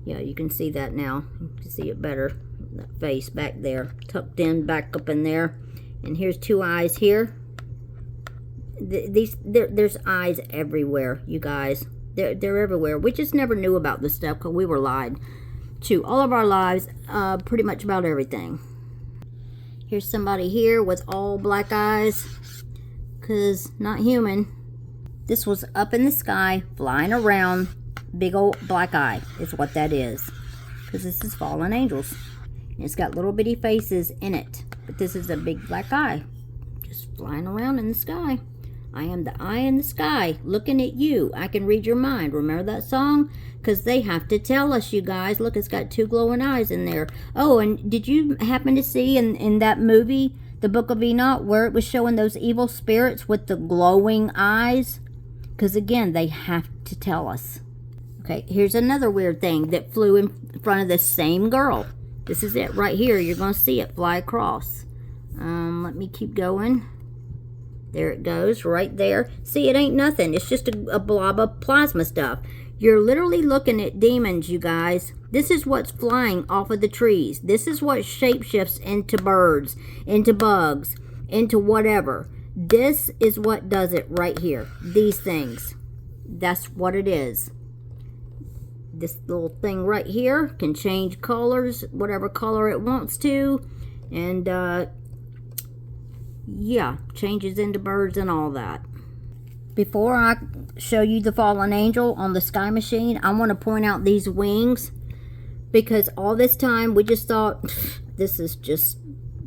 Yeah, you can see that now. You can see it better. That face back there. Tucked in back up in there. And here's 2 eyes here. There's eyes everywhere, you guys. They're everywhere. We just never knew about this stuff because we were lied to all of our lives, pretty much about everything. Here's somebody here with all black eyes because not human. This was up in the sky, flying around. Big old black eye is what that is because this is fallen angels. And it's got little bitty faces in it, but this is a big black eye just flying around in the sky. I am the eye in the sky, looking at you. I can read your mind. Remember that song? Because they have to tell us, you guys. Look, it's got 2 glowing eyes in there. Oh, and did you happen to see in that movie, the Book of Enoch, where it was showing those evil spirits with the glowing eyes? Because, again, they have to tell us. Okay, here's another weird thing that flew in front of the same girl. This is it right here. You're going to see it fly across. Let me keep going. There it goes, right there. See, it ain't nothing. It's just a blob of plasma stuff. You're literally looking at demons, you guys. This is what's flying off of the trees. This is what shapeshifts into birds, into bugs, into whatever. This is what does it right here. These things. That's what it is. This little thing right here can change colors, whatever color it wants to. And, yeah, changes into birds and all that. Before I show you the fallen angel on the sky machine, I want to point out these wings because all this time we just thought this is just,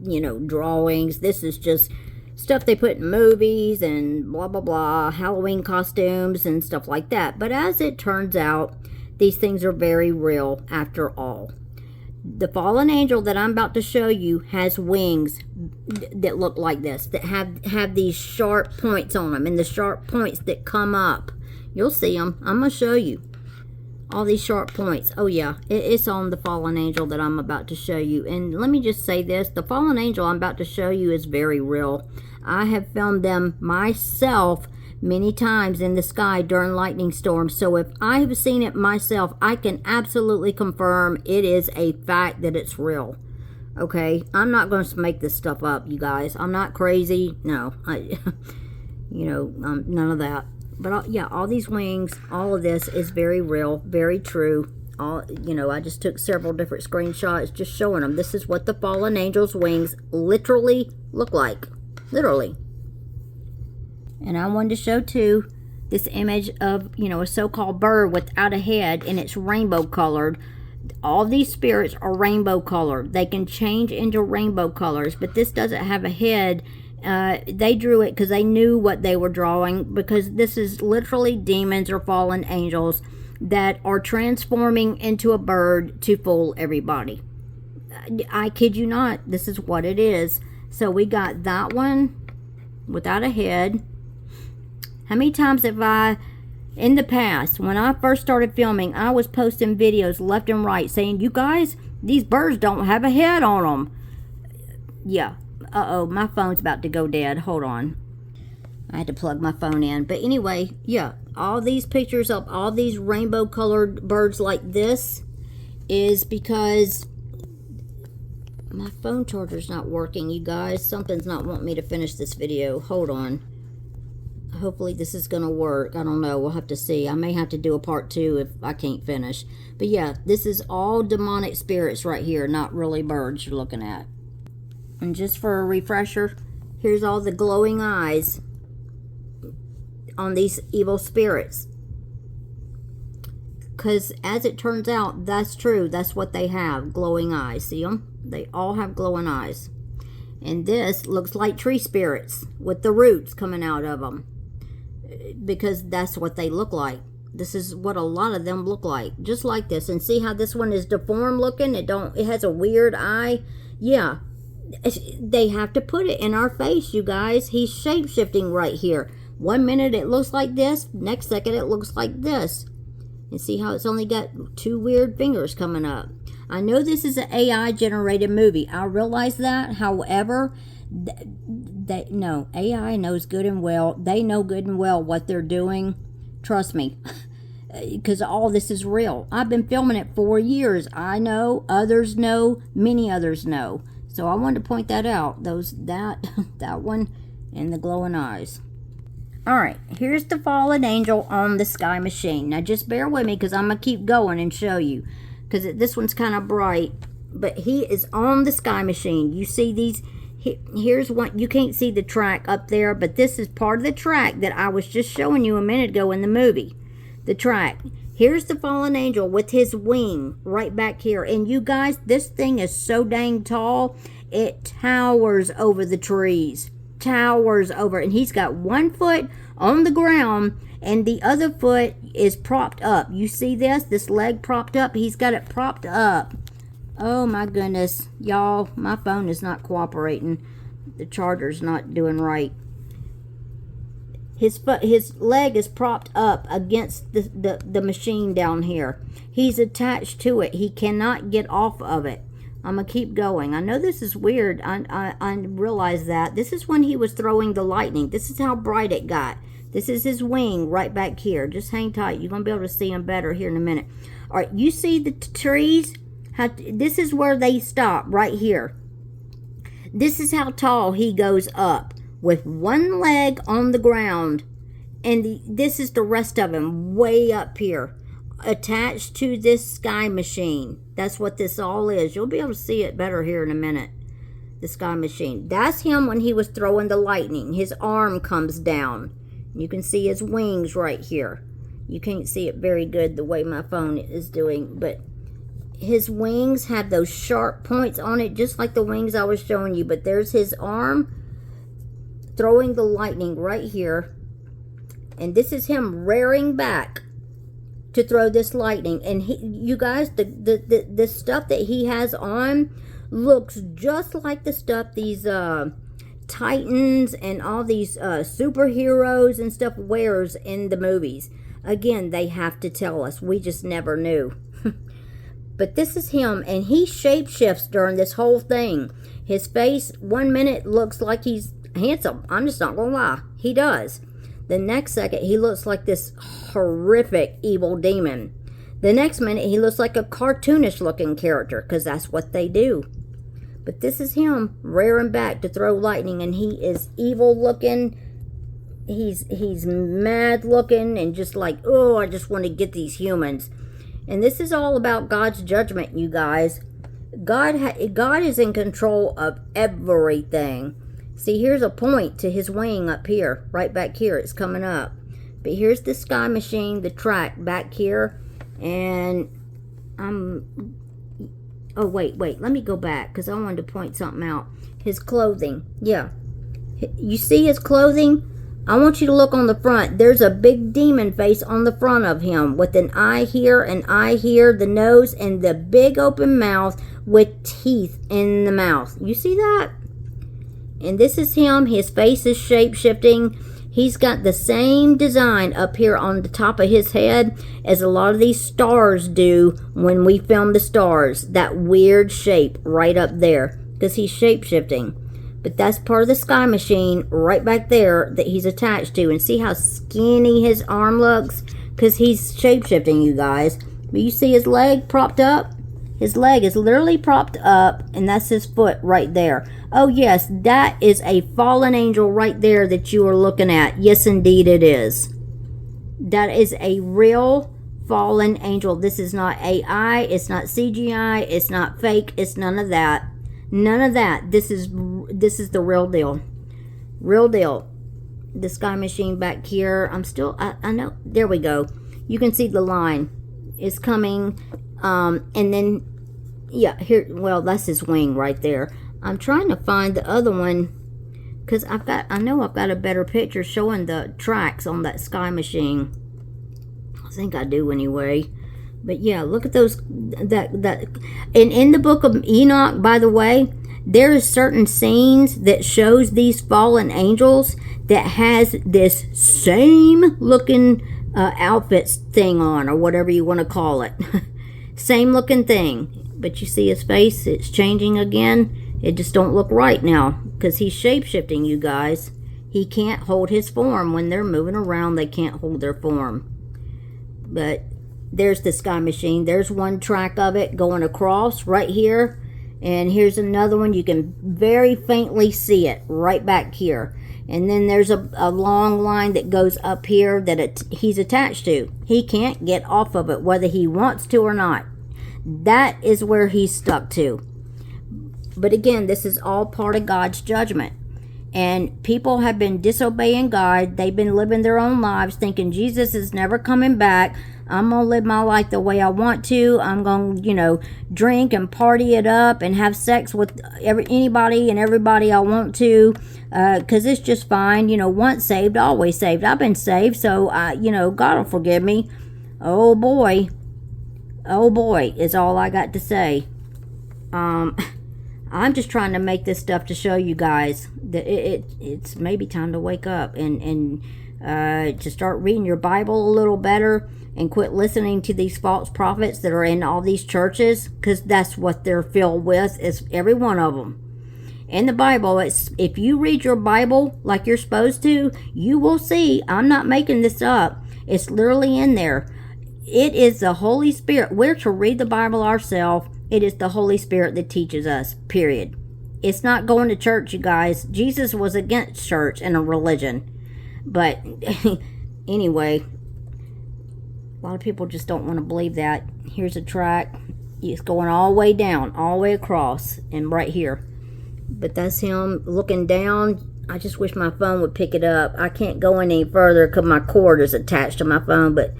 you know, drawings. This is just stuff they put in movies and blah, blah, blah, Halloween costumes and stuff like that. But as it turns out, these things are very real after all. The fallen angel that I'm about to show you has wings that look like this, that have these sharp points on them, and the sharp points that come up. You'll see them. I'm going to show you. All these sharp points. Oh yeah, it's on the fallen angel that I'm about to show you. And let me just say this. The fallen angel I'm about to show you is very real. I have filmed them myself many times in the sky during lightning storms. So if I have seen it myself, I can absolutely confirm it is a fact that it's real. Okay, I'm not going to make this stuff up, you guys. I'm not crazy. No, none of that. But yeah, all these wings, all of this is very real, very true. I just took several different screenshots just showing them. This is what the fallen angel's wings literally look like. Literally. And I wanted to show too this image of, a so-called bird without a head, and it's rainbow colored. All these spirits are rainbow colored. They can change into rainbow colors, but this doesn't have a head. They drew it because they knew what they were drawing, because this is literally demons or fallen angels that are transforming into a bird to fool everybody. I kid you not. This is what it is. So we got that one without a head. How many times have I, in the past, when I first started filming, I was posting videos left and right saying, you guys, these birds don't have a head on them. Yeah. Uh-oh, my phone's about to go dead. Hold on. I had to plug my phone in. But anyway, yeah, all these pictures of all these rainbow colored birds like this is because My phone charger's not working, you guys. Something's not wanting me to finish this video. Hold on. Hopefully this is going to work. I don't know. We'll have to see. I may have to do a part 2 if I can't finish. But yeah, this is all demonic spirits right here, not really birds you're looking at. And just for a refresher, here's all the glowing eyes on these evil spirits. Because as it turns out, that's true. That's what they have, glowing eyes. See them? They all have glowing eyes. And this looks like tree spirits with the roots coming out of them. Because that's what they look like. This is what a lot of them look like. Just like this. And see how this one is deformed looking? It has a weird eye. Yeah. They have to put it in our face, you guys. He's shape-shifting right here. 1 minute it looks like this. Next second it looks like this. And see how it's only got 2 weird fingers coming up. I know this is an AI generated movie. I realize that. However, no, AI knows good and well. They know good and well what they're doing. Trust me. Because all this is real. I've been filming it for years. I know. Others know. Many others know. So I wanted to point that out. That one and the glowing eyes. Alright, here's the fallen angel on the sky machine. Now just bear with me because I'm going to keep going and show you. Because this one's kind of bright. But he is on the sky machine. You see these? Here's one. You can't see the track up there. But this is part of the track that I was just showing you a minute ago in the movie. The track. Here's the fallen angel with his wing right back here. And you guys, this thing is so dang tall. It towers over the trees. Towers over. And he's got 1 foot on the ground. And the other foot is propped up. You see this? This leg propped up. He's got it propped up. Oh my goodness. Y'all, my phone is not cooperating. The charger's not doing right. His leg is propped up against the machine down here. He's attached to it. He cannot get off of it. I'm going to keep going. I know this is weird. I realize that. This is when he was throwing the lightning. This is how bright it got. This is his wing right back here. Just hang tight. You're going to be able to see him better here in a minute. All right, you see the trees? This is where they stop, right here. This is how tall he goes up. With 1 leg on the ground, and this is the rest of him way up here, attached to this sky machine. That's what this all is. You'll be able to see it better here in a minute. The sky machine. That's him when he was throwing the lightning. His arm comes down. You can see his wings right here. You can't see it very good the way my phone is doing, but his wings have those sharp points on it, just like the wings I was showing you. But there's his arm throwing the lightning right here. And this is him rearing back to throw this lightning. And you guys, the stuff that he has on looks just like the stuff these Titans and all these superheroes and stuff wears in the movies. Again, they have to tell us. We just never knew. But this is him, and he shapeshifts during this whole thing. His face, 1 minute, looks like he's handsome. I'm just not gonna lie. He does. The next second, he looks like this horrific evil demon. The next minute, he looks like a cartoonish looking character, because that's what they do. But this is him rearing back to throw lightning, and he is evil looking. He's mad looking, and just like, oh, I just want to get these humans. And this is all about God's judgment, you guys. God is in control of everything. See, here's a point to his wing up here. Right back here. It's coming up. But here's the sky machine, the track back here. And oh, wait. Let me go back because I wanted to point something out. His clothing. Yeah. You see his clothing? I want you to look on the front. There's a big demon face on the front of him with an eye here, the nose, and the big open mouth with teeth in the mouth. You see that? And this is him. His face is shape-shifting. He's got the same design up here on the top of his head as a lot of these stars do when we film the stars. That weird shape right up there because he's shape-shifting. But that's part of the sky machine right back there that he's attached to. And see how skinny his arm looks? Because he's shape-shifting, you guys. But you see his leg propped up? His leg is literally propped up, and that's his foot right there. Oh yes, that is a fallen angel right there that you are looking at. Yes, indeed it is. That is a real fallen angel. This is not AI. It's not CGI. It's not fake. It's none of that. None of that. This is the real deal. Real deal. The sky machine back here. I know. There we go. You can see the line. It's coming. And then, yeah, here, well, that's his wing right there. I'm trying to find the other one, because I know I've got a better picture showing the tracks on that sky machine. I think I do anyway. But yeah, look at those, and in the book of Enoch, by the way, there is certain scenes that shows these fallen angels that has this same looking outfits thing on, or whatever you want to call it. Same looking thing, but you see his face, it's changing again. It just don't look right now, because he's shape-shifting, you guys. He can't hold his form. When they're moving around, they can't hold their form. But there's the sky machine. There's one track of it going across right here, and here's another one. You can very faintly see it right back here. And then there's a long line that goes up here that he's attached to. He can't get off of it whether he wants to or not. That is where he's stuck to. But again, this is all part of God's judgment. And people have been disobeying God. They've been living their own lives thinking Jesus is never coming back. I'm going to live my life the way I want to. I'm going to, drink and party it up and have sex with anybody and everybody I want to, because it's just fine. Once saved, always saved. I've been saved, so, God will forgive me. Oh, boy. Oh, boy, is all I got to say. I'm just trying to make this stuff to show you guys that it's maybe time to wake up and to start reading your Bible a little better, and quit listening to these false prophets that are in all these churches, because that's what they're filled with, is every one of them. In the Bible, if you read your Bible like you're supposed to, you will see, I'm not making this up, it's literally in there. It is the Holy Spirit. We're to read the Bible ourselves. It is the Holy Spirit that teaches us, period. It's not going to church, you guys. Jesus was against church and a religion. But anyway, a lot of people just don't want to believe that. Here's a track. It's going all the way down, all the way across, and right here. But that's him looking down. I just wish my phone would pick it up. I can't go any further because my cord is attached to my phone, but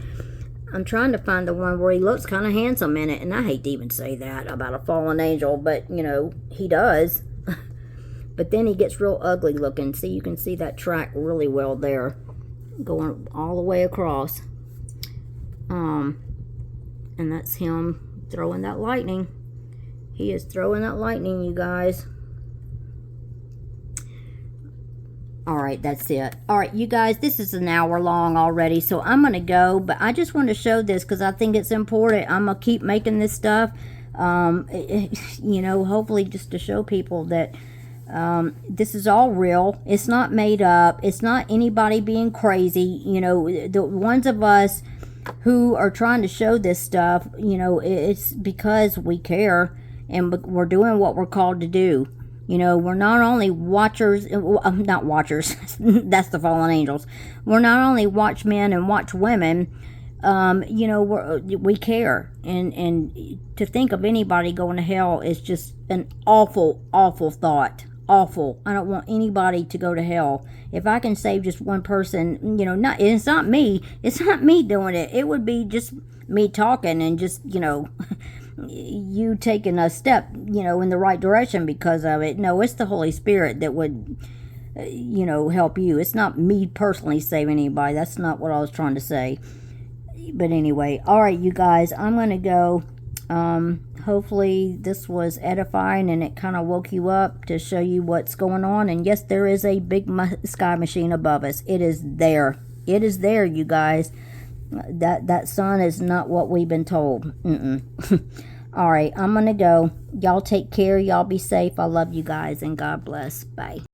I'm trying to find the one where he looks kind of handsome in it. And I hate to even say that about a fallen angel, but, he does. But then he gets real ugly looking. See, you can see that track really well there, going all the way across. And that's him throwing that lightning. He is throwing that lightning, you guys. Alright, that's it. Alright, you guys, this is an hour long already, so I'm going to go. But I just want to show this because I think it's important. I'm going to keep making this stuff. Hopefully just to show people that this is all real. It's not made up. It's not anybody being crazy. The ones of us who are trying to show this stuff, it's because we care and we're doing what we're called to do. We're not only watchers, not watchers, that's the fallen angels. We're not only watchmen and watchwomen, we care. And to think of anybody going to hell is just an awful, awful thought. Awful. I don't want anybody to go to hell. If I can save just one person, it's not me. It's not me doing it. It would be just me talking and just, you taking a step, in the right direction because of it. No, it's the Holy Spirit that would, help you. It's not me personally saving anybody. That's not what I was trying to say. But anyway, all right, you guys, I'm going to go. Hopefully this was edifying and it kind of woke you up to show you what's going on. And yes, there is a big sky machine above us. It is there. It is there, you guys. That sun is not what we've been told. All right, I'm going to go. Y'all take care. Y'all be safe. I love you guys and God bless. Bye.